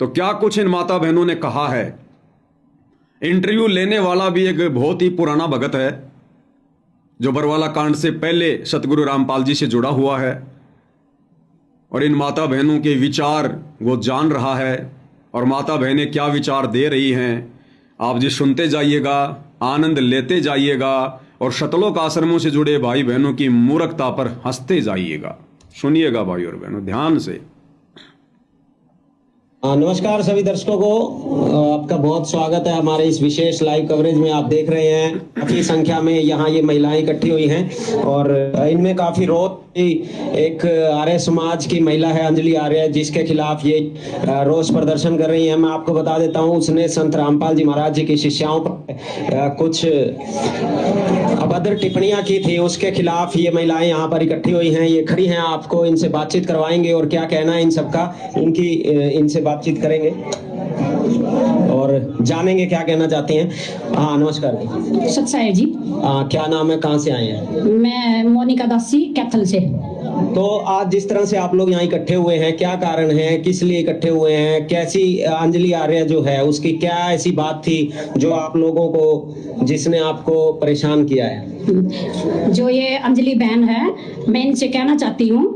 तो क्या कुछ इन माता बहनों ने कहा है। इंटरव्यू लेने वाला भी एक बहुत ही पुराना भगत है जो बरवाला कांड से पहले सतगुरु रामपाल जी से जुड़ा हुआ है और इन माता बहनों के विचार वो जान रहा है और माता बहनें क्या विचार दे रही हैं। आप जी सुनते जाइएगा, आनंद लेते जाइएगा और शतलोक आश्रमों से जुड़े भाई बहनों की मूर्खता पर हंसते जाइएगा। सुनिएगा भाई और बहनों ध्यान से। नमस्कार सभी दर्शकों को, आपका बहुत स्वागत है हमारे इस विशेष लाइव कवरेज में। आप देख रहे हैं काफी संख्या में यहाँ ये महिलाएं इकट्ठी हुई हैं और इनमें काफी एक आर्य समाज की महिला है अंजलि आर्य, जिसके खिलाफ ये रोष प्रदर्शन कर रही है। मैं आपको बता देता हूँ, उसने संत रामपाल जी महाराज जी की शिष्याओं पर कुछ अभद्र टिप्पणियां की थी, उसके खिलाफ ये महिलाएं यहाँ पर इकट्ठी हुई हैं। ये खड़ी हैं, आपको इनसे बातचीत करवाएंगे और क्या कहना है इन सबका, इनसे बातचीत करेंगे और जानेंगे क्या कहना चाहती हैं। हाँ नमस्कार जी। सत्साई जी। क्या नाम है, कहाँ से आए हैं? मैं मोनिका दासी कैथल से। तो आज जिस तरह से आप लोग यहाँ इकट्ठे हुए हैं, क्या कारण है, किस लिए इकट्ठे हुए हैं? कैसी अंजलि आर्य जो है उसकी क्या ऐसी बात थी जो आप लोगों को, जिसने आपको परेशान किया है? जो ये अंजलि बहन है, मैं इनसे कहना चाहती हूँ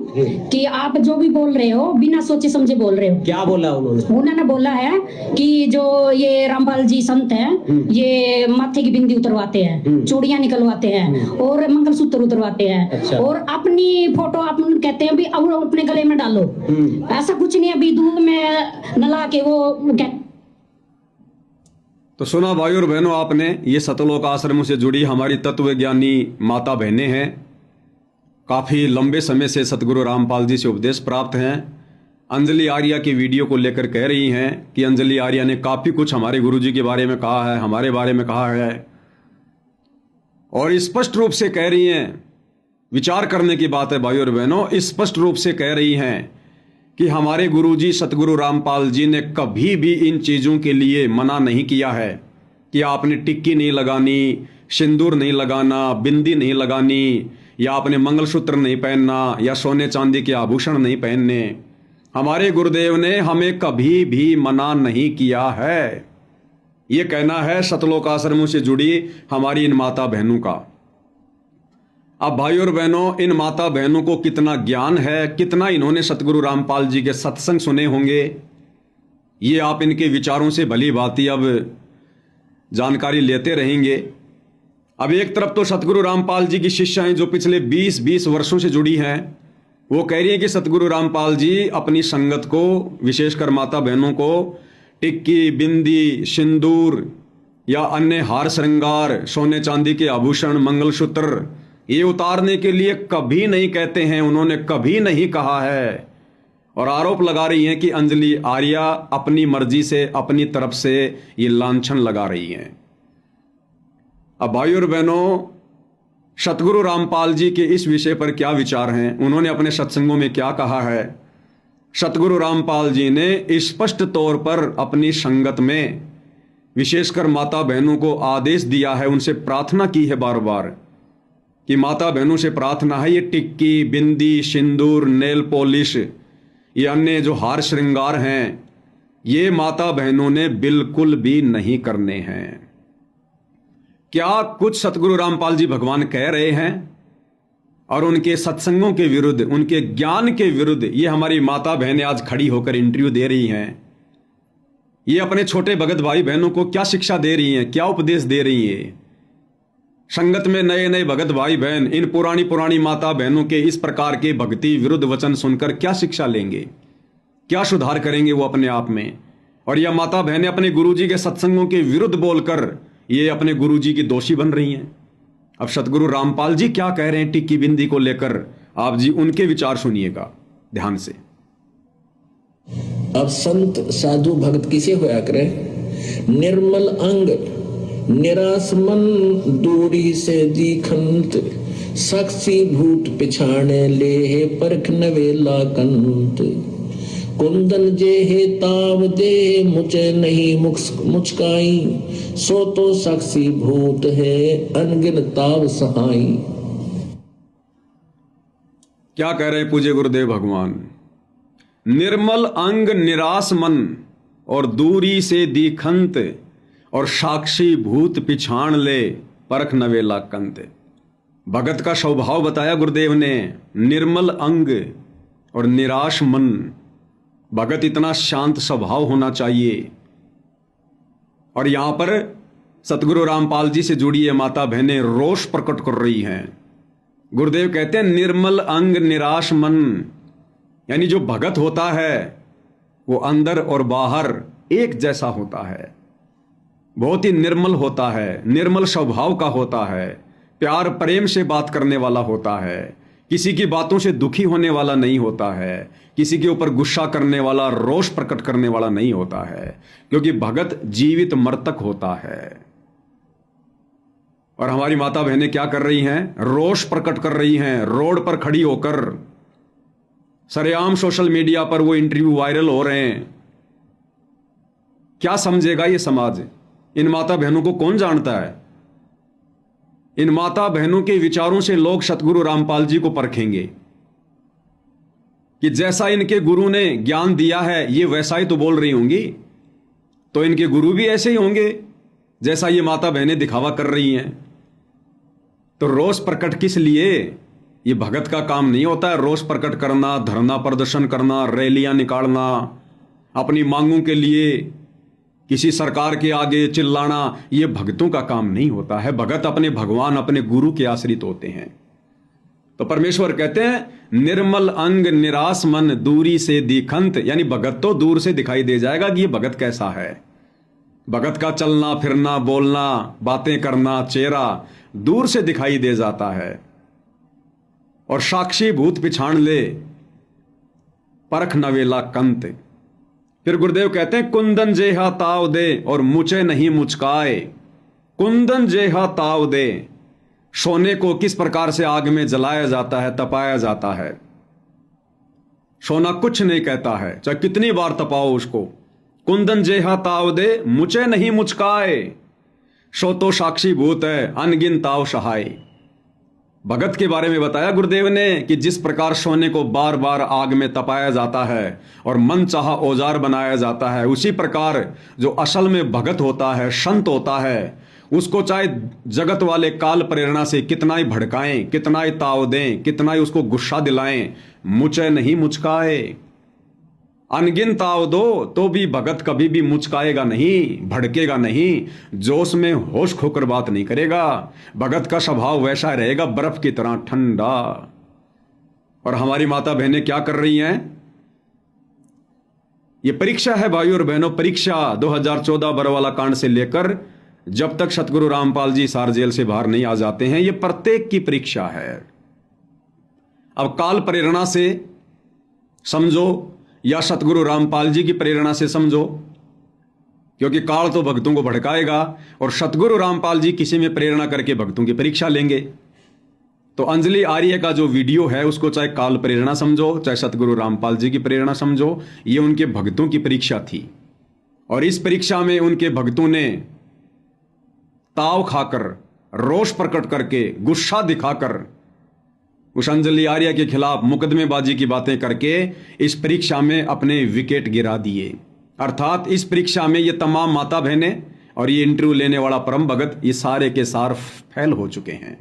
कि आप जो भी बोल रहे हो बिना सोचे समझे बोल रहे हो। क्या बोला उन्होंने? उन्होंने बोला है कि जो ये रामपाल जी संत हैं, ये माथे की बिंदी उतरवाते हैं, चूड़ियां निकलवाते हैं और मंगलसूत्र उतरवाते हैं। अच्छा। और अपनी फोटो आप कहते हैं भी अपने गले में डालो। ऐसा कुछ नहीं है, अभी दूध में नला के वो तो सुना भाई और बहनों आपने, ये सतलोक आश्रम से जुड़ी हमारी तत्वज्ञानी माता बहनें हैं। काफ़ी लंबे समय से सतगुरु रामपाल जी से उपदेश प्राप्त हैं। अंजलि आर्या की वीडियो को लेकर कह रही हैं कि अंजलि आर्या ने काफ़ी कुछ हमारे गुरुजी के बारे में कहा है, हमारे बारे में कहा है और स्पष्ट रूप से कह रही हैं, विचार करने की बात है भाई और बहनों, स्पष्ट रूप से कह रही हैं कि हमारे गुरुजी सतगुरु रामपाल जी ने कभी भी इन चीज़ों के लिए मना नहीं किया है कि आपने टिक्की नहीं लगानी, सिंदूर नहीं लगाना, बिंदी नहीं लगानी, या आपने मंगलसूत्र नहीं पहनना, या सोने चांदी के आभूषण नहीं पहनने। हमारे गुरुदेव ने हमें कभी भी मना नहीं किया है। ये कहना है सतलोक आश्रमों से जुड़ी हमारी इन माता बहनों का। अब भाई और बहनों, इन माता बहनों को कितना ज्ञान है, कितना इन्होंने सतगुरु रामपाल जी के सत्संग सुने होंगे, ये आप इनके विचारों से भली भांति अब जानकारी लेते रहेंगे। अब एक तरफ तो सतगुरु रामपाल जी की शिष्याएं जो पिछले 20 वर्षों से जुड़ी हैं, वो कह रही है कि सतगुरु रामपाल जी अपनी संगत को, विशेषकर माता बहनों को, टिक्की, बिंदी, सिंदूर या अन्य हार श्रृंगार, सोने चांदी के आभूषण, मंगलसूत्र ये उतारने के लिए कभी नहीं कहते हैं, उन्होंने कभी नहीं कहा है। और आरोप लगा रही हैं कि अंजलि आर्या अपनी मर्जी से, अपनी तरफ से ये लांछन लगा रही हैं। अब भाई और बहनों, सतगुरु रामपाल जी के इस विषय पर क्या विचार हैं, उन्होंने अपने सत्संगों में क्या कहा है। सतगुरु रामपाल जी ने स्पष्ट तौर पर अपनी संगत में विशेषकर माता बहनों को आदेश दिया है, उनसे प्रार्थना की है बार बार कि माता बहनों से प्रार्थना है, ये टिक्की, बिंदी, सिंदूर, नेल पॉलिश, ये अन्य जो हार श्रृंगार हैं, ये माता बहनों ने बिल्कुल भी नहीं करने हैं। क्या कुछ सतगुरु रामपाल जी भगवान कह रहे हैं और उनके सत्संगों के विरुद्ध, उनके ज्ञान के विरुद्ध ये हमारी माता बहनें आज खड़ी होकर इंटरव्यू दे रही हैं। ये अपने छोटे भगत भाई बहनों को क्या शिक्षा दे रही हैं, क्या उपदेश दे रही हैं। संगत में नए नए भगत भाई बहन इन पुरानी माता बहनों के इस प्रकार के भक्ति विरुद्ध वचन सुनकर क्या शिक्षा लेंगे, क्या सुधार करेंगे वो अपने आप में। और यह माता बहनें अपने गुरुजी के सत्संगों के विरुद्ध बोलकर ये अपने गुरुजी की दोषी बन रही हैं। अब सतगुरु रामपाल जी क्या कह रहे हैं टिक्की बिंदी को लेकर, आप जी उनके विचार सुनिएगा ध्यान से। अब संत साधु भक्त किसे होया करे? निर्मल अंग निराश मन दूरी से दीखंत, साक्षी भूत पिछाणे ले परख नवेला कंत, कुंदन जे हे ताव दे मुझे नहीं मुचकाई, सो तो साक्षी भूत है अनगिन ताव सहाई। क्या कह रहे हैं पूज्य गुरुदेव भगवान? निर्मल अंग निराश मन और दूरी से दीखंत और साक्षी भूत पिछाण ले परख नवेला कंत। भगत का स्वभाव बताया गुरुदेव ने, निर्मल अंग और निराश मन। भगत इतना शांत स्वभाव होना चाहिए। और यहां पर सतगुरु रामपाल जी से जुड़ी ये माता बहनें रोष प्रकट कर रही हैं। गुरुदेव कहते हैं निर्मल अंग निराश मन, यानी जो भगत होता है वो अंदर और बाहर एक जैसा होता है, बहुत ही निर्मल होता है, निर्मल स्वभाव का होता है, प्यार प्रेम से बात करने वाला होता है, किसी की बातों से दुखी होने वाला नहीं होता है, किसी के ऊपर गुस्सा करने वाला, रोष प्रकट करने वाला नहीं होता है, क्योंकि भगत जीवित मृतक होता है। और हमारी माता बहनें क्या कर रही हैं? रोष प्रकट कर रही हैं, रोड पर खड़ी होकर। सरेआम सोशल मीडिया पर वो इंटरव्यू वायरल हो रहे हैं। क्या समझेगा ये समाज? इन माता बहनों को कौन जानता है? इन माता बहनों के विचारों से लोग सतगुरु रामपाल जी को परखेंगे कि जैसा इनके गुरु ने ज्ञान दिया है ये वैसा ही तो बोल रही होंगी, तो इनके गुरु भी ऐसे ही होंगे जैसा ये माता बहनें दिखावा कर रही हैं। तो रोष प्रकट किस लिए? ये भगत का काम नहीं होता है रोष प्रकट करना, धरना प्रदर्शन करना, रैलियां निकालना, अपनी मांगों के लिए किसी सरकार के आगे चिल्लाना। ये भक्तों का काम नहीं होता है। भगत अपने भगवान, अपने गुरु के आश्रित होते हैं। तो परमेश्वर कहते हैं निर्मल अंग निराश मन दूरी से दिखंत, यानी भगत तो दूर से दिखाई दे जाएगा कि ये भगत कैसा है। भगत का चलना फिरना, बोलना, बातें करना, चेहरा दूर से दिखाई दे जाता है। और साक्षी भूत पिछाण ले परख नवेला कंत। फिर गुरुदेव कहते हैं कुंदन जेहा ताव दे और मुचे नहीं मुचकाए। कुंदन जेहा ताव दे, सोने को किस प्रकार से आग में जलाया जाता है, तपाया जाता है। सोना कुछ नहीं कहता है, चाहे कितनी बार तपाओ उसको। कुंदन जेहा ताव दे मुचे नहीं मुचकाए, सो तो साक्षी भूत है अनगिन ताव सहाय। भगत के बारे में बताया गुरुदेव ने कि जिस प्रकार सोने को बार बार आग में तपाया जाता है और मन चाहा औजार बनाया जाता है, उसी प्रकार जो असल में भगत होता है, संत होता है, उसको चाहे जगत वाले काल प्रेरणा से कितना ही भड़काएं, कितना ही ताव दें, कितना ही उसको गुस्सा दिलाएं, मुचे नहीं मुचकाए। अनगिन ताव दो तो भी भगत कभी भी मुचकाएगा नहीं, भड़केगा नहीं, जोश में होश खोकर बात नहीं करेगा। भगत का स्वभाव वैसा रहेगा, बर्फ की तरह ठंडा। और हमारी माता बहनें क्या कर रही हैं? ये परीक्षा है भाइयों और बहनों, परीक्षा 2014 बरवाला कांड से लेकर जब तक सतगुरु रामपाल जी सार जेल से बाहर नहीं आ जाते हैं, ये प्रत्येक की परीक्षा है। अब काल प्रेरणा से समझो या सतगुरु रामपाल जी की प्रेरणा से समझो, क्योंकि काल तो भक्तों को भड़काएगा और सतगुरु रामपाल जी किसी में प्रेरणा करके भक्तों की परीक्षा लेंगे। तो अंजलि आर्य का जो वीडियो है उसको चाहे काल प्रेरणा समझो, चाहे सतगुरु रामपाल जी की प्रेरणा समझो, ये उनके भक्तों की परीक्षा थी। और इस परीक्षा में उनके भक्तों ने ताव खाकर, रोष प्रकट करके, गुस्सा दिखाकर उस अंजलि आर्य के खिलाफ मुकदमेबाजी की बातें करके इस परीक्षा में अपने विकेट गिरा दिए। अर्थात इस परीक्षा में ये तमाम माता बहनें और ये इंटरव्यू लेने वाला परम भगत, ये सारे के सार फेल हो चुके हैं।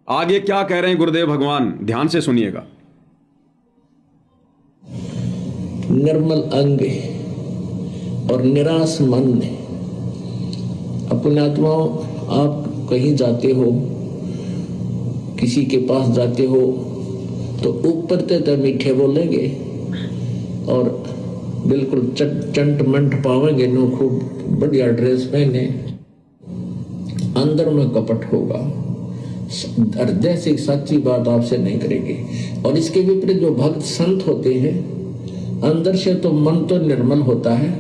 आगे क्या कह रहे हैं गुरुदेव भगवान, ध्यान से सुनिएगा। निर्मल अंग और निराश मन। अपने आत्माओं, आप कहीं जाते हो, किसी के पास जाते हो तो ऊपर तो मीठे बोलेंगे और बिल्कुल चंट मंट पावेंगे, नो खूब बढ़िया ड्रेस पहने, अंदर में कपट होगा, हृदय से सच्ची बात आपसे नहीं करेंगे। और इसके विपरीत जो भक्त संत होते हैं, अंदर से तो मन तो निर्मल होता है,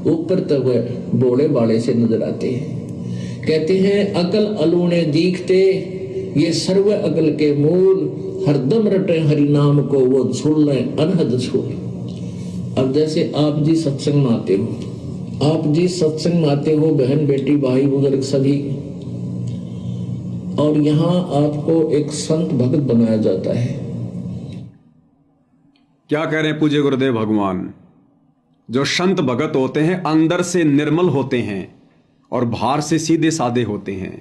ऊपर तो वह बोले बाले से नजर आते हैं। कहते हैं अकल अलूणे दीखते, ये सर्व अकल के मूल, हरदम रटे हरि नाम को वो झूल अनहद झूल। अब जैसे आप जी सत्संग में आते हो, आप जी सत्संग में आते हो, बहन बेटी भाई बुजुर्ग सभी, और यहाँ आपको एक संत भक्त बनाया जाता है। क्या कह रहे हैं पूज्य गुरुदेव भगवान? जो संत भगत होते हैं अंदर से निर्मल होते हैं और बाहर से सीधे साधे होते हैं।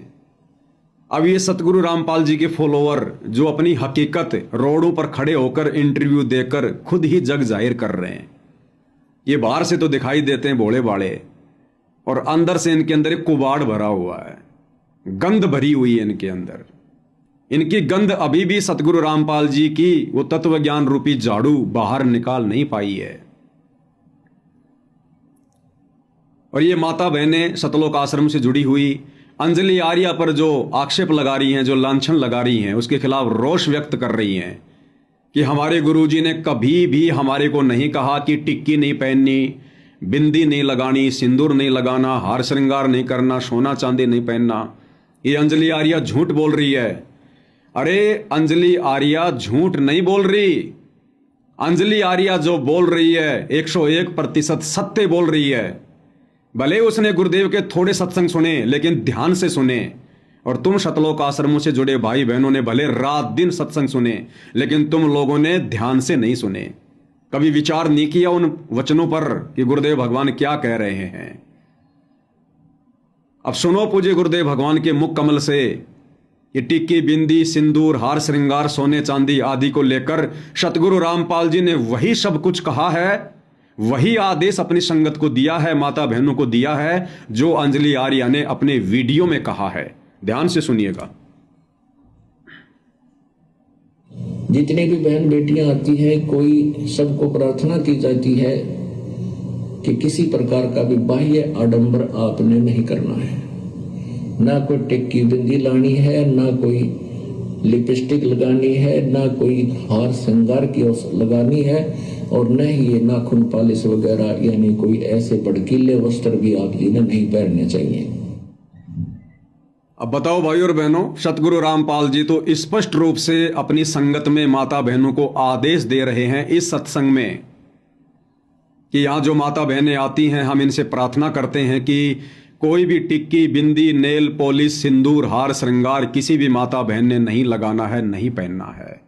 अब ये सतगुरु रामपाल जी के फॉलोअर जो अपनी हकीकत रोडों पर खड़े होकर इंटरव्यू देकर खुद ही जग जाहिर कर रहे हैं, ये बाहर से तो दिखाई देते हैं भोले भाले और अंदर से इनके अंदर एक कुबाड़ भरा हुआ है, गंध भरी हुई है इनके अंदर। इनकी गंध अभी भी सतगुरु रामपाल जी की वो तत्व ज्ञान रूपी झाड़ू बाहर निकाल नहीं पाई है। और ये माता बहनें सतलोक आश्रम से जुड़ी हुई अंजलि आर्या पर जो आक्षेप लगा रही हैं, जो लांछन लगा रही हैं, उसके खिलाफ रोष व्यक्त कर रही हैं कि हमारे गुरुजी ने कभी भी हमारे को नहीं कहा कि टिक्की नहीं पहननी, बिंदी नहीं लगानी, सिंदूर नहीं लगाना, हार श्रृंगार नहीं करना, सोना चांदी नहीं पहनना। ये अंजलि आर्या झूठ बोल रही है। अरे अंजलि आर्या झूठ नहीं बोल रही। अंजलि आर्या जो बोल रही है 101% सत्य बोल रही है। भले उसने गुरुदेव के थोड़े सत्संग सुने लेकिन ध्यान से सुने, और तुम सतलोक आश्रमों से जुड़े भाई बहनों ने भले रात दिन सत्संग सुने लेकिन तुम लोगों ने ध्यान से नहीं सुने, कभी विचार नहीं किया उन वचनों पर कि गुरुदेव भगवान क्या कह रहे हैं। अब सुनो पूज्य गुरुदेव भगवान के मुख कमल से, ये टिक्की, बिंदी, सिंदूर, हार श्रृंगार, सोने चांदी आदि को लेकर सतगुरु रामपाल जी ने वही सब कुछ कहा है, वही आदेश अपनी संगत को दिया है, माता बहनों को दिया है, जो अंजलि आर्या ने अपने वीडियो में कहा है। ध्यान से सुनिएगा। जितनी भी बहन बेटियां आती हैं, कोई सबको प्रार्थना की जाती है कि किसी प्रकार का भी बाह्य आडंबर आपने नहीं करना है। ना कोई टिक्की बिंदी लानी है, ना कोई लिपस्टिक लगानी है, ना कोई हार श्रृंगार की लगानी है, और न ही ये नाखून पालिश वगैरह यानी कोई ऐसे भड़कीले वस्त्र भी आप जी ने नहीं पहनने चाहिए। अब बताओ भाई और बहनों, सतगुरु रामपाल जी तो स्पष्ट रूप से अपनी संगत में माता बहनों को आदेश दे रहे हैं इस सत्संग में कि यहां जो माता बहनें आती हैं, हम इनसे प्रार्थना करते हैं कि कोई भी टिक्की, बिंदी, नेल पॉलिश, सिंदूर, हार श्रृंगार किसी भी माता बहन ने नहीं लगाना है, नहीं पहनना है।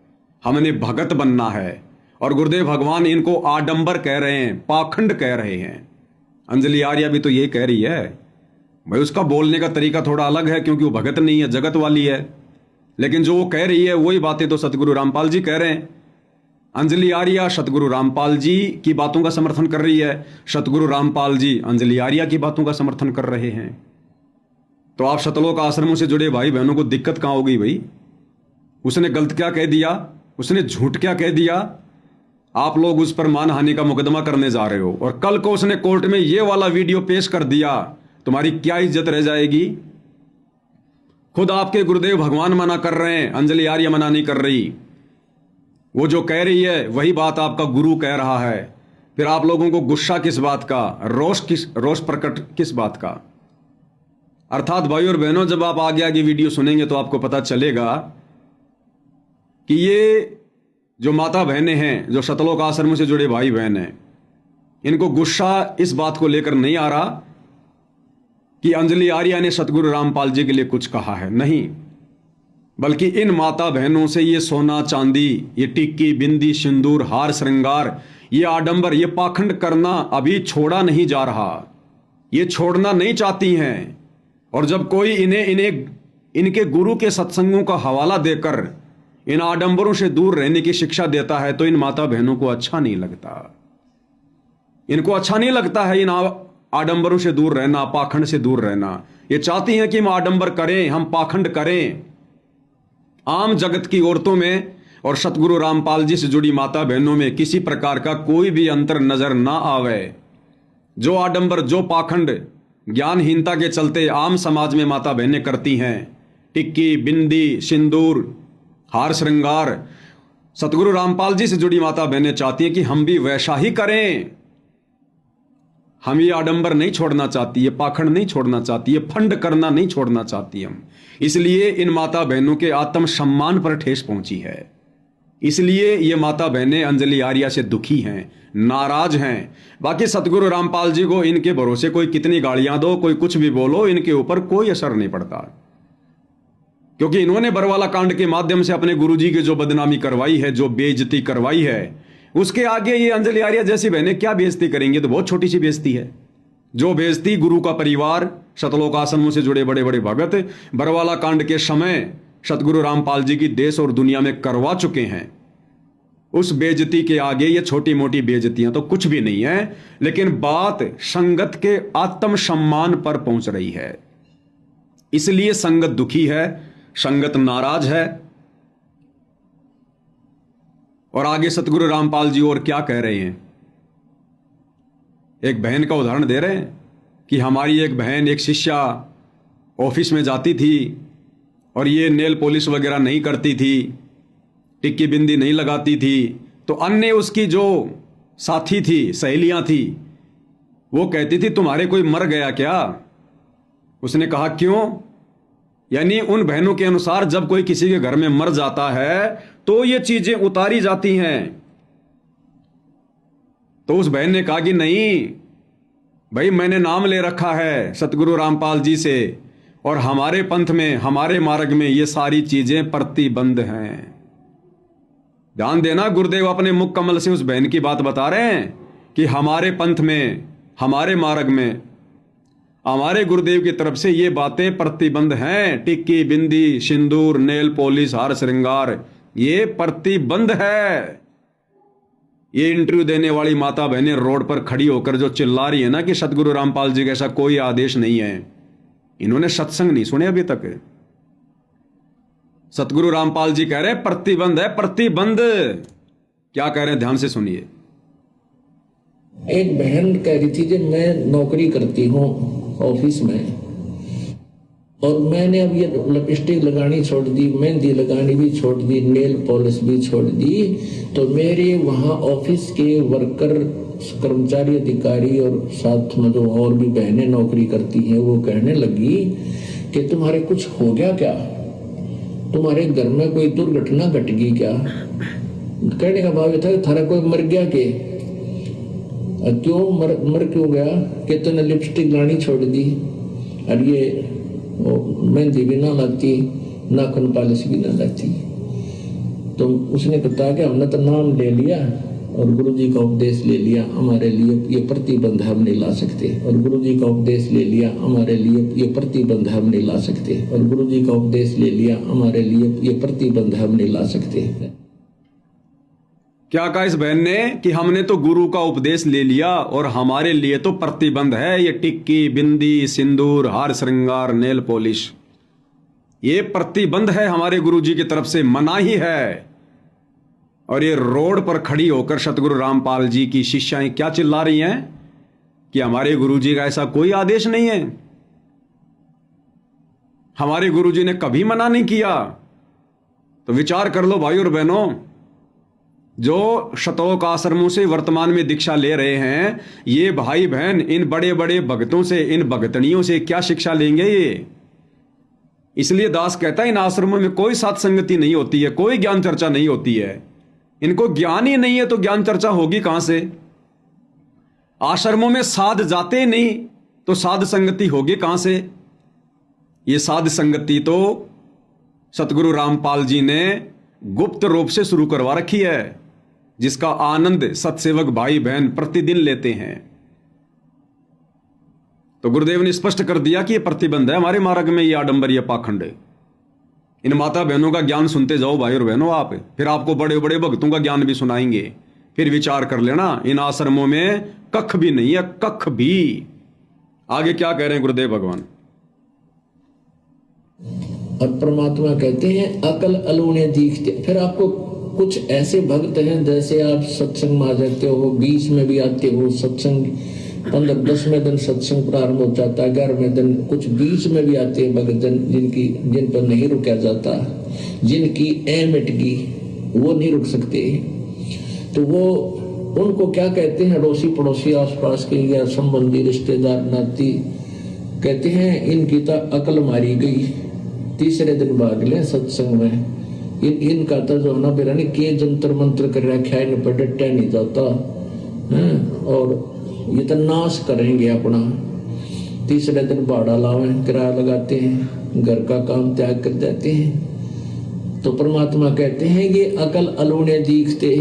हमने भगत बनना है। और गुरुदेव भगवान इनको आडंबर कह रहे हैं, पाखंड कह रहे हैं। अंजलि आर्या भी तो यही कह रही है भाई। उसका बोलने का तरीका थोड़ा अलग है क्योंकि वो भगत नहीं है, जगत वाली है, लेकिन जो वो कह रही है वही बातें तो सतगुरु रामपाल जी कह रहे हैं। अंजलि आर्या सतगुरु रामपाल जी की बातों का समर्थन कर रही है, सतगुरु रामपाल जी अंजलि आर्या की बातों का समर्थन कर रहे हैं। तो आप सतलोक आश्रमों से जुड़े भाई बहनों को दिक्कत कहां होगी भाई? उसने गलत क्या कह दिया? उसने झूठ क्या कह दिया? आप लोग उस पर मानहानि का मुकदमा करने जा रहे हो, और कल को उसने कोर्ट में ये वाला वीडियो पेश कर दिया, तुम्हारी क्या इज्जत रह जाएगी? खुद आपके गुरुदेव भगवान मना कर रहे हैं, अंजलि आर्या मना नहीं कर रही। वो जो कह रही है वही बात आपका गुरु कह रहा है। फिर आप लोगों को गुस्सा किस बात का, रोष प्रकट किस बात का? अर्थात भाई और बहनों, जब आप आगे आगे वीडियो सुनेंगे तो आपको पता चलेगा कि ये जो माता बहनें हैं, जो सतलोक आश्रम से जुड़े भाई बहन हैं, इनको गुस्सा इस बात को लेकर नहीं आ रहा कि अंजलि आर्या ने सतगुरु रामपाल जी के लिए कुछ कहा है, नहीं, बल्कि इन माता बहनों से ये सोना चांदी, ये टिक्की, बिंदी, सिंदूर, हार श्रृंगार, ये आडंबर, ये पाखंड करना अभी छोड़ा नहीं जा रहा। ये छोड़ना नहीं चाहती हैं। और जब कोई इन्हें इनके गुरु के सत्संगों का हवाला देकर इन आडंबरों से दूर रहने की शिक्षा देता है तो इन माता बहनों को अच्छा नहीं लगता। इनको अच्छा नहीं लगता है इन आडंबरों से दूर रहना, पाखंड से दूर रहना। ये चाहती हैं कि हम आडंबर करें, हम पाखंड करें। आम जगत की औरतों में और सतगुरु रामपाल जी से जुड़ी माता बहनों में किसी प्रकार का कोई भी अंतर नजर ना आवे। जो आडंबर, जो पाखंड ज्ञानहीनता के चलते आम समाज में माता बहनें करती हैं, टिक्की, बिंदी, सिंदूर, हार श्रृंगार, सतगुरु रामपाल जी से जुड़ी माता बहनें चाहती हैं कि हम भी वैसा ही करें। हम ये आडंबर नहीं छोड़ना चाहती, ये पाखंड नहीं छोड़ना चाहती, ये फंड करना नहीं छोड़ना चाहती हम। इसलिए इन माता बहनों के आत्म सम्मान पर ठेस पहुंची है। इसलिए ये माता बहनें अंजलि आर्या से दुखी हैं, नाराज हैं। बाकी सतगुरु रामपाल जी को इनके भरोसे कोई कितनी गालियां दो, कोई कुछ भी बोलो, इनके ऊपर कोई असर नहीं पड़ता, क्योंकि इन्होंने बरवाला कांड के माध्यम से अपने गुरुजी की जो बदनामी करवाई है, जो बेइज्जती करवाई है, उसके आगे ये अंजलि आर्य जैसी बहनें क्या बेइज्जती करेंगे? तो बहुत छोटी सी बेइज्जती है। जो बेइज्जती गुरु का परिवार, शतलोक आश्रमों से जुड़े बड़े बड़े भगत बरवाला कांड के समय सतगुरु रामपाल जी की देश और दुनिया में करवा चुके हैं, उस बेइज्जती के आगे ये छोटी मोटी बेइज्जतियां तो कुछ भी नहीं है। लेकिन बात संगत के आत्म सम्मान पर पहुंच रही है, इसलिए संगत दुखी है, संगत नाराज है। और आगे सतगुरु रामपाल जी और क्या कह रहे हैं? एक बहन का उदाहरण दे रहे हैं कि हमारी एक बहन, एक शिष्या ऑफिस में जाती थी और ये नेल पॉलिश वगैरह नहीं करती थी, टिक्की बिंदी नहीं लगाती थी, तो अन्य उसकी जो साथी थी, सहेलियां थी, वो कहती थी तुम्हारे कोई मर गया क्या? उसने कहा क्यों? यानी उन बहनों के अनुसार जब कोई किसी के घर में मर जाता है तो ये चीजें उतारी जाती हैं। तो उस बहन ने कहा कि नहीं भाई, मैंने नाम ले रखा है सतगुरु रामपाल जी से, और हमारे पंथ में, हमारे मार्ग में ये सारी चीजें प्रतिबंध हैं। ध्यान देना, गुरुदेव अपने मुख कमल से उस बहन की बात बता रहे हैं कि हमारे पंथ में, हमारे मार्ग में, हमारे गुरुदेव की तरफ से ये बातें प्रतिबंध हैं। टिक्की बिंदी, सिंदूर, नेल पॉलिश, हार श्रृंगार, ये प्रतिबंध है। ये इंटरव्यू देने वाली माता बहनें रोड पर खड़ी होकर जो चिल्ला रही है ना कि सतगुरु रामपाल जी का ऐसा कोई आदेश नहीं है, इन्होंने सत्संग नहीं सुने अभी तक। सतगुरु रामपाल जी कह रहे हैं प्रतिबंध है, प्रतिबंध। क्या कह रहे हैं, ध्यान से सुनिए। एक बहन कह रही थी कि मैं नौकरी करती हूँ ऑफिस में, और मैंने अब ये लिपस्टिक लगानी छोड़ दी, मेहंदी लगानी भी छोड़ दी, नेल पॉलिश भी छोड़ दी, तो मेरे वहाँ ऑफिस के वर्कर, कर्मचारी, अधिकारी और साथ में जो और भी बहनें नौकरी करती हैं, वो कहने लगी कि तुम्हारे कुछ हो गया क्या? तुम्हारे घर में कोई दुर्घटना घट गई क्या? कहने का भाव था थारा कोई मर गया के? क्यों मर क्यों गया? कि तूने लिपस्टिक लानी छोड़ दी, और ये मेहंदी भी ना लगती, नाखून पॉलिश भी ना लगती। तो उसने बताया कि हमने तो नाम ले लिया और गुरुजी का उपदेश ले लिया, हमारे लिए ये प्रतिबंध हम नहीं ला सकते। और गुरुजी का उपदेश ले लिया, हमारे लिए ये प्रतिबंध हम नहीं ला सकते। और गुरुजी का उपदेश ले लिया, हमारे लिए ये प्रतिबंध हम नहीं ला सकते। क्या कहा इस बहन ने कि हमने तो गुरु का उपदेश ले लिया और हमारे लिए तो प्रतिबंध है, ये टिक्की बिंदी, सिंदूर, हार श्रृंगार, नेल पॉलिश, ये प्रतिबंध है, हमारे गुरुजी की तरफ से मनाही है। और ये रोड पर खड़ी होकर सतगुरु रामपाल जी की शिष्याएं क्या चिल्ला रही हैं कि हमारे गुरुजी का ऐसा कोई आदेश नहीं है, हमारे गुरुजी ने कभी मना नहीं किया। तो विचार कर लो भाई और बहनों, जो शतलोक आश्रमों से वर्तमान में दीक्षा ले रहे हैं, ये भाई बहन इन बड़े बड़े भक्तों से, इन भगतनियों से क्या शिक्षा लेंगे ये? इसलिए दास कहता है इन आश्रमों में कोई सत्संगति नहीं होती है, कोई ज्ञान चर्चा नहीं होती है। इनको ज्ञान ही नहीं है तो ज्ञान चर्चा होगी कहां से? आश्रमों में साध जाते ही नहीं तो साध संगति होगी कहां से? ये साध संगति तो सतगुरु रामपाल जी ने गुप्त रूप से शुरू करवा रखी है, जिसका आनंद सत्सेवक भाई बहन प्रतिदिन लेते हैं। तो गुरुदेव ने स्पष्ट कर दिया कि यह प्रतिबंध है हमारे मार्ग में, ये आडंबर, ये पाखंड। इन माता बहनों का ज्ञान सुनते जाओ भाई और बहनों आप, फिर आपको बड़े बड़े भक्तों का ज्ञान भी सुनाएंगे। फिर विचार कर लेना, इन आश्रमों में कख भी नहीं है, कख भी। आगे क्या कह रहे हैं गुरुदेव भगवान? और परमात्मा कहते हैं अकल अलूने दीखते। फिर आपको कुछ ऐसे भक्त हैं, जैसे आप सत्संग में आ जाते हो, बीच में भी आते हो, सत्संग 15-10वें दिन सत्संग प्रारंभ हो जाता है, 11वें दिन कुछ बीच में भी आते हैं भक्त जन, जिन पर नहीं रुका जाता, जिनकी मिट गई, वो नहीं रुक सकते। तो वो उनको क्या कहते हैं, अड़ोसी पड़ोसी आसपास के या संबंधी रिश्तेदार नाती कहते हैं इनकी तो अकल मारी गई, तीसरे दिन भाग ले सत्संग में। इनका तो जो ना बेरानी के जंतर मंत्र कर रखा है, इन पर डटा नहीं जाता है, और ये तो नाश करेंगे अपना। तीसरे दिन भाड़ा लावे, किराया लगाते हैं, घर का काम त्याग कर देते हैं। तो परमात्मा कहते हैं ये अकल अलूने दीखते,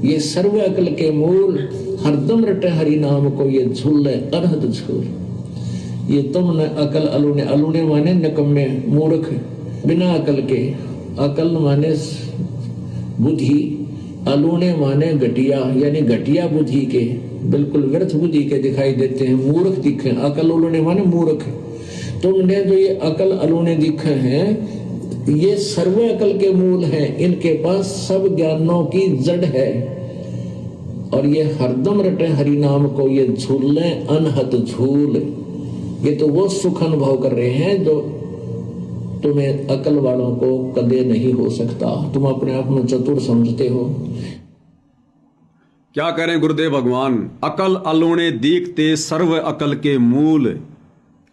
ये सर्व अकल के मूल, हरदम रटे हरि नाम को ये झूले अरहद झूल। ये तुमने अकल अलूने, अलूने माने निकम्मे मूर्ख बिना अकल के, अकल माने बुद्धि, अलूने माने घटिया यानी घटिया बुद्धि के, बिल्कुल व्यर्थ बुद्धि के दिखाई देते हैं, मूर्ख दिखे। अकल अलूने माने मूर्ख। तुमने जो ये अकल अलूने दिखे हैं ये सर्व अकल के मूल हैं, इनके पास सब ज्ञानों की जड़ है। और ये हरदम रटे हरि नाम को ये झूले अनहद झूल। ये तो वो सुख अनुभव कर रहे हैं जो तुम्हें अकल वालों को कदे नहीं हो सकता। तुम अपने आप में चतुर समझते हो। क्या करें गुरुदेव भगवान, अकल अलूणे दीखते सर्व अकल के मूल,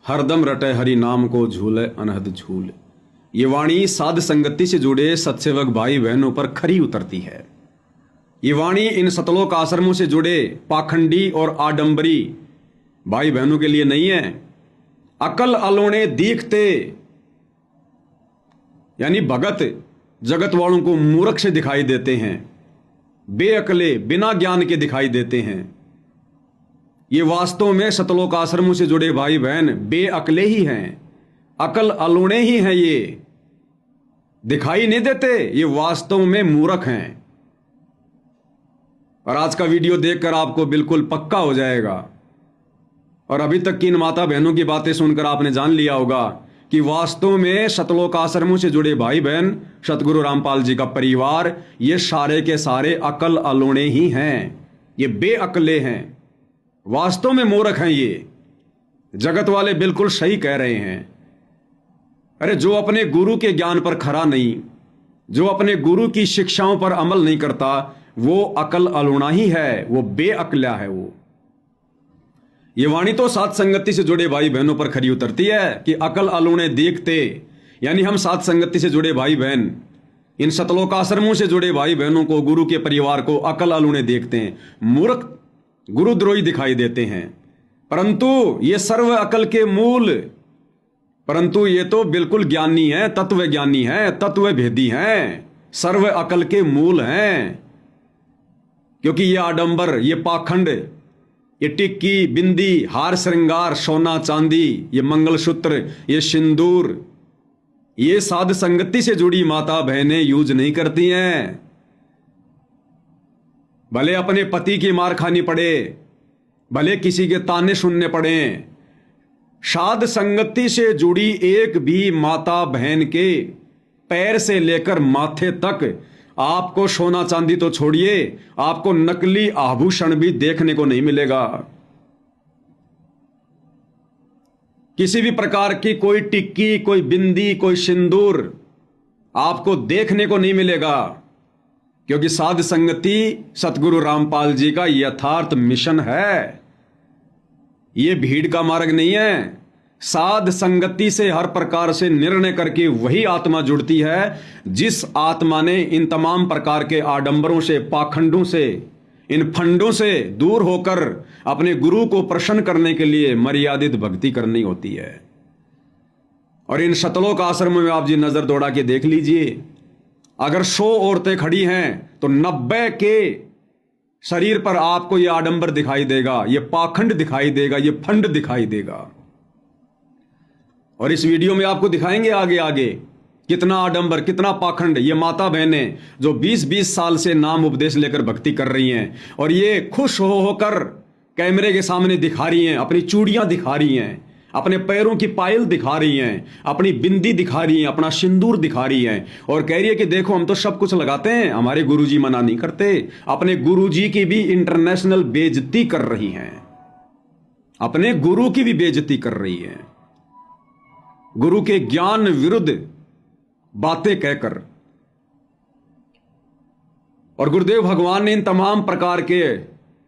हरदम रटे हरि नाम को झूले अनहद झूल। ये वाणी साध संगति से जुड़े सत्सेवक भाई बहनों पर खरी उतरती है। ये वाणी इन सतलोक आश्रमों से जुड़े पाखंडी और आडंबरी भाई बहनों के लिए नहीं है। अकल अलूणे दीखते यानी भगत जगत वालों को मूर्ख से दिखाई देते हैं, बेअकले बिना ज्ञान के दिखाई देते हैं। ये वास्तव में सतलोक आश्रमों से जुड़े भाई बहन बेअकले ही हैं, अकल अलूणे ही हैं। ये दिखाई नहीं देते, ये वास्तव में मूर्ख हैं। और आज का वीडियो देखकर आपको बिल्कुल पक्का हो जाएगा। और अभी तक की इन माता बहनों की बातें सुनकर आपने जान लिया होगा कि वास्तव में सतलोक आश्रमों से जुड़े भाई बहन, सतगुरु रामपाल जी का परिवार, ये सारे के सारे अकल अलूणे ही हैं। ये बेअकले हैं, वास्तव में मूर्ख हैं। ये जगत वाले बिल्कुल सही कह रहे हैं। अरे जो अपने गुरु के ज्ञान पर खरा नहीं, जो अपने गुरु की शिक्षाओं पर अमल नहीं करता, वो अकल अलूणा ही है, वो बेअकला है। वो ये वाणी तो साथ संगति से जुड़े भाई बहनों पर खरी उतरती है कि अकल अलूणे देखते, यानी हम साथ संगति से जुड़े भाई बहन, इन सतलोक आश्रमों से जुड़े भाई बहनों को, गुरु के परिवार को अकल अलूणे देखते हैं, मूर्ख गुरुद्रोही दिखाई देते हैं। परंतु ये सर्व अकल के मूल, परंतु ये तो बिल्कुल ज्ञानी है, तत्व ज्ञानी है, तत्व भेदी हैं, सर्व अकल के मूल हैं। क्योंकि ये आडंबर, ये पाखंड, ये टिक्की बिंदी, हार श्रृंगार, सोना चांदी, ये मंगलसूत्र, ये सिंदूर, ये साध संगति से जुड़ी माता बहनें यूज नहीं करती हैं। भले अपने पति की मार खानी पड़े, भले किसी के ताने सुनने पड़े, साध संगति से जुड़ी एक भी माता बहन के पैर से लेकर माथे तक आपको सोना चांदी तो छोड़िए, आपको नकली आभूषण भी देखने को नहीं मिलेगा। किसी भी प्रकार की कोई टिक्की, कोई बिंदी, कोई सिंदूर आपको देखने को नहीं मिलेगा। क्योंकि साध संगति सतगुरु रामपाल जी का यथार्थ मिशन है। ये भीड़ का मार्ग नहीं है। साध संगति से हर प्रकार से निर्णय करके वही आत्मा जुड़ती है जिस आत्मा ने इन तमाम प्रकार के आडंबरों से, पाखंडों से, इन फंडों से दूर होकर अपने गुरु को प्रसन्न करने के लिए मर्यादित भक्ति करनी होती है। और इन सतलोक आश्रमों में आप जी नजर दौड़ा के देख लीजिए, अगर 100 औरतें खड़ी हैं तो 90 के शरीर पर आपको यह आडंबर दिखाई देगा, यह पाखंड दिखाई देगा, यह फंड दिखाई देगा। और इस वीडियो में आपको दिखाएंगे आगे आगे कितना आडंबर, कितना पाखंड। ये माता बहनें जो 20-20 साल से नाम उपदेश लेकर भक्ति कर रही हैं और ये खुश होकर कैमरे के सामने दिखा रही हैं, अपनी चूड़ियां दिखा रही हैं, अपने पैरों की पायल दिखा रही हैं, अपनी बिंदी दिखा रही हैं, अपना सिंदूर दिखा रही हैं और कह रही है कि देखो हम तो सब कुछ लगाते हैं, हमारे गुरुजी मना नहीं करते। अपने गुरुजी की भी इंटरनेशनल बेइज्जती कर रही हैं, अपने गुरु की भी बेइज्जती कर रही हैं, गुरु के ज्ञान विरुद्ध बातें कहकर। और गुरुदेव भगवान ने इन तमाम प्रकार के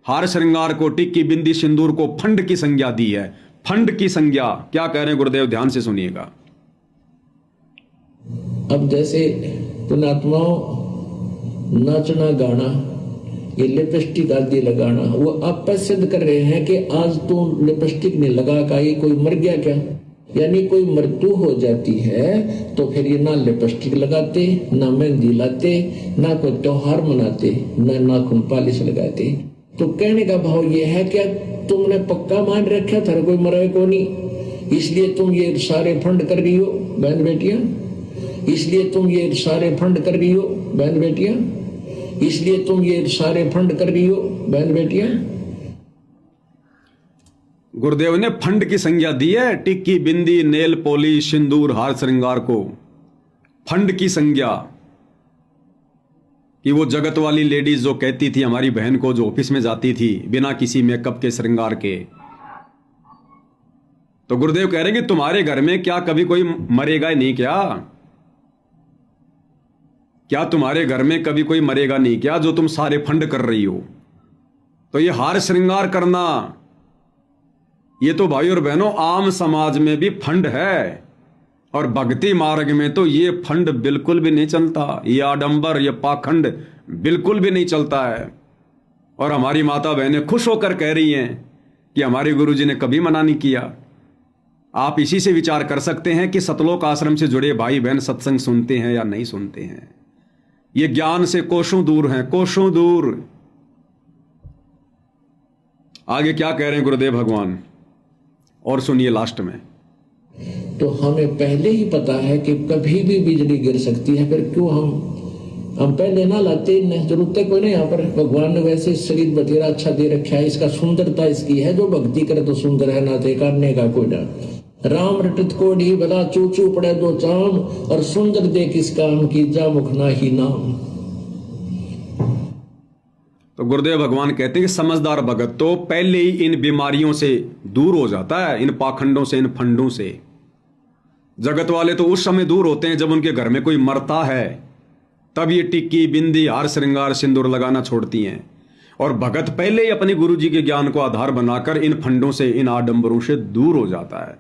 हार श्रृंगार को, टिक्की बिंदी सिंदूर को फंड की संज्ञा दी है। फंड की संज्ञा क्या कह रहे हैं गुरुदेव, ध्यान से सुनिएगा। अब जैसे पुणात्माओं नाचना गाना, ये लिपस्टिक आदि लगाना, वो आप सिद्ध कर रहे हैं कि आज तो लिपस्टिक नहीं लगा का ये कोई मर गया क्या? यानी कोई मृत्यु हो जाती है तो फिर ये ना लिपस्टिक लगाते, ना मेहंदी लाते, ना कोई त्योहार मनाते, ना नाखून पालिश लगाते। तो कहने का भाव ये है क्या तुमने पक्का मान रखा था कोई मरे को नहीं, इसलिए तुम ये सारे फंड कर रही हो बहन बेटियां, इसलिए तुम ये सारे फंड कर रही हो बहन बेटियां, इसलिए तुम ये सारे फंड कर रही हो बहन बेटियां। गुरुदेव ने फंड की संज्ञा दी है टिक्की, बिंदी, नेल पॉलिश, सिंदूर, हार श्रृंगार को फंड की संज्ञा। कि वो जगत वाली लेडीज जो कहती थी हमारी बहन को, जो ऑफिस में जाती थी बिना किसी मेकअप के, श्रृंगार के, तो गुरुदेव कह रहे हैं कि तुम्हारे घर में क्या कभी कोई मरेगा नहीं क्या? क्या तुम्हारे घर में कभी कोई मरेगा नहीं क्या जो तुम सारे फंड कर रही हो? तो ये हार श्रृंगार करना, ये तो भाई और बहनों आम समाज में भी फंड है, और भक्ति मार्ग में तो ये फंड बिल्कुल भी नहीं चलता, ये आडंबर, ये पाखंड बिल्कुल भी नहीं चलता है। और हमारी माता बहनें खुश होकर कह रही हैं कि हमारे गुरुजी ने कभी मना नहीं किया। आप इसी से विचार कर सकते हैं कि सतलोक आश्रम से जुड़े भाई बहन सत्संग सुनते हैं या नहीं सुनते हैं। ये ज्ञान से कोसों दूर हैं, कोसों दूर। आगे क्या कह रहे हैं गुरुदेव भगवान, और सुनिए लास्ट में। तो हमें पहले ही पता है कि कभी भी बिजली गिर सकती है, फिर क्यों हम पहले ना लाते, जरूरत है कोई नहीं। यहाँ पर भगवान ने वैसे शरीर बतेरा अच्छा दे रखा है, इसका सुंदरता इसकी है, जो भक्ति करे तो सुंदर है, ना थे करने का कोई ना। राम रटत कोढ़ी बला चूचू पड़े दो चाम, और सुंदर देख इस काम की जा मुखना ही नाम। तो गुरुदेव भगवान कहते हैं कि समझदार भगत तो पहले ही इन बीमारियों से दूर हो जाता है, इन पाखंडों से, इन फंडों से। जगत वाले तो उस समय दूर होते हैं जब उनके घर में कोई मरता है, तब ये टिक्की, बिंदी, हार श्रृंगार, सिंदूर लगाना छोड़ती हैं। और भगत पहले ही अपने गुरु जी के ज्ञान को आधार बनाकर इन फंडों से, इन आडंबरों से दूर हो जाता है।